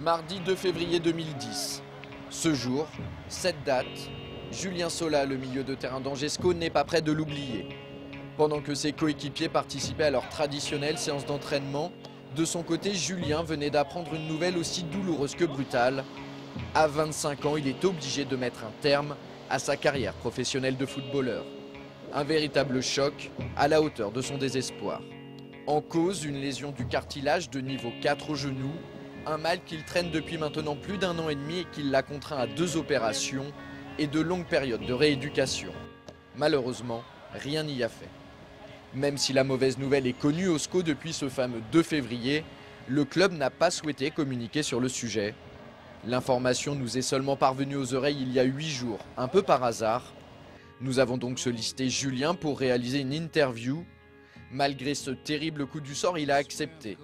Mardi 2 février 2010. Ce jour, cette date, Julien Sola, le milieu de terrain d'Angesco, n'est pas prêt de l'oublier. Pendant que ses coéquipiers participaient à leur traditionnelle séance d'entraînement, de son côté, Julien venait d'apprendre une nouvelle aussi douloureuse que brutale. À 25 ans, il est obligé de mettre un terme à sa carrière professionnelle de footballeur. Un véritable choc à la hauteur de son désespoir. En cause, une lésion du cartilage de niveau 4 au genou, un mal qu'il traîne depuis maintenant plus d'1 an et demi et qui l'a contraint à 2 opérations et de longues périodes de rééducation. Malheureusement, rien n'y a fait. Même si la mauvaise nouvelle est connue au SCO depuis ce fameux 2 février, le club n'a pas souhaité communiquer sur le sujet. L'information nous est seulement parvenue aux oreilles il y a 8 jours, un peu par hasard. Nous avons donc sollicité Julien pour réaliser une interview. Malgré ce terrible coup du sort, il a accepté.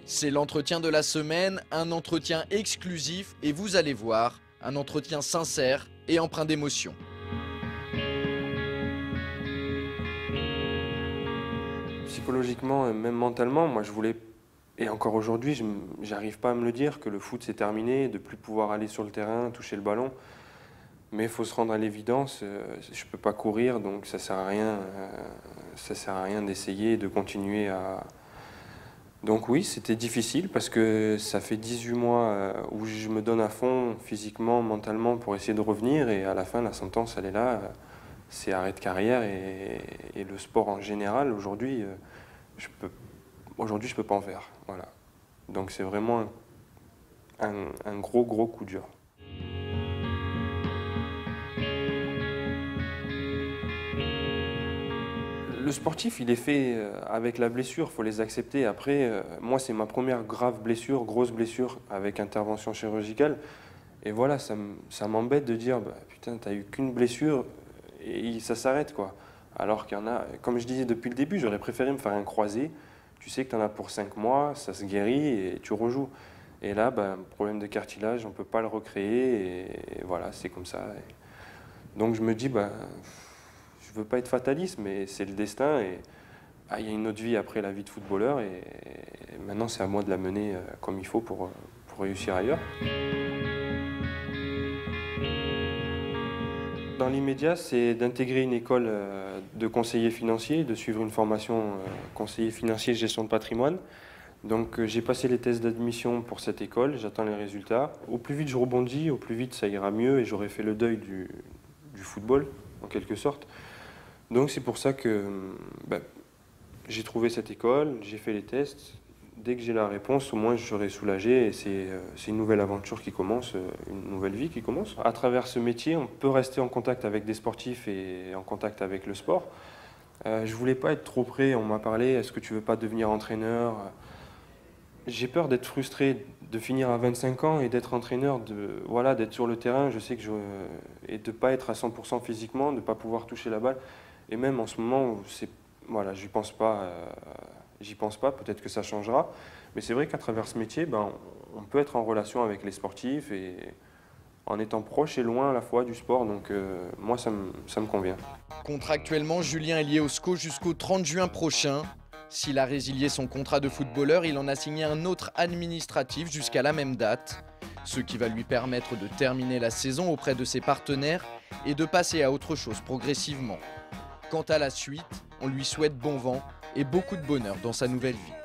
C'est l'entretien de la semaine, un entretien exclusif et vous allez voir, un entretien sincère et empreint d'émotion. Psychologiquement et même mentalement, moi je voulais, et encore aujourd'hui, j'arrive pas à me le dire, que le foot c'est terminé, de plus pouvoir aller sur le terrain, toucher le ballon. Mais il faut se rendre à l'évidence, je peux pas courir, donc ça sert à rien d'essayer, de continuer à... Donc oui, c'était difficile parce que ça fait 18 mois où je me donne à fond physiquement, mentalement pour essayer de revenir et à la fin la sentence elle est là, c'est arrêt de carrière et le sport en général aujourd'hui, je peux pas en faire. Voilà. Donc c'est vraiment un gros coup dur. Le sportif, il est fait avec la blessure, il faut les accepter. Après, moi, c'est ma première grave blessure, grosse blessure avec intervention chirurgicale. Et voilà, ça m'embête de dire, bah, putain, t'as eu qu'une blessure et ça s'arrête, quoi. Alors qu'il y en a, comme je disais depuis le début, j'aurais préféré me faire un croisé. Tu sais que t'en as pour 5 mois, ça se guérit et tu rejoues. Et là, bah, problème de cartilage, on ne peut pas le recréer et voilà, c'est comme ça. Donc je me dis, bah, je veux pas être fataliste, mais c'est le destin et il y a une autre vie après la vie de footballeur et maintenant c'est à moi de la mener comme il faut pour réussir ailleurs. Dans l'immédiat, c'est d'intégrer une école de conseiller financier, de suivre une formation conseiller financier gestion de patrimoine. Donc j'ai passé les tests d'admission pour cette école, j'attends les résultats. Au plus vite je rebondis, au plus vite ça ira mieux et j'aurai fait le deuil du football en quelque sorte. Donc c'est pour ça que j'ai trouvé cette école, j'ai fait les tests. Dès que j'ai la réponse, au moins je serai soulagé et c'est une nouvelle aventure qui commence, une nouvelle vie qui commence. À travers ce métier, on peut rester en contact avec des sportifs et en contact avec le sport. Je voulais pas être trop près, on m'a parlé, est-ce que tu veux pas devenir entraîneur? J'ai peur d'être frustré, de finir à 25 ans et d'être entraîneur, d'être sur le terrain, je sais que et de ne pas être à 100% physiquement, de ne pas pouvoir toucher la balle. Et même en ce moment, voilà, j'y pense pas, peut-être que ça changera. Mais c'est vrai qu'à travers ce métier, on peut être en relation avec les sportifs et en étant proche et loin à la fois du sport. Donc moi, ça me convient. Contractuellement, Julien est lié au SCO jusqu'au 30 juin prochain. S'il a résilié son contrat de footballeur, il en a signé un autre administratif jusqu'à la même date, ce qui va lui permettre de terminer la saison auprès de ses partenaires et de passer à autre chose progressivement. Quant à la suite, on lui souhaite bon vent et beaucoup de bonheur dans sa nouvelle vie.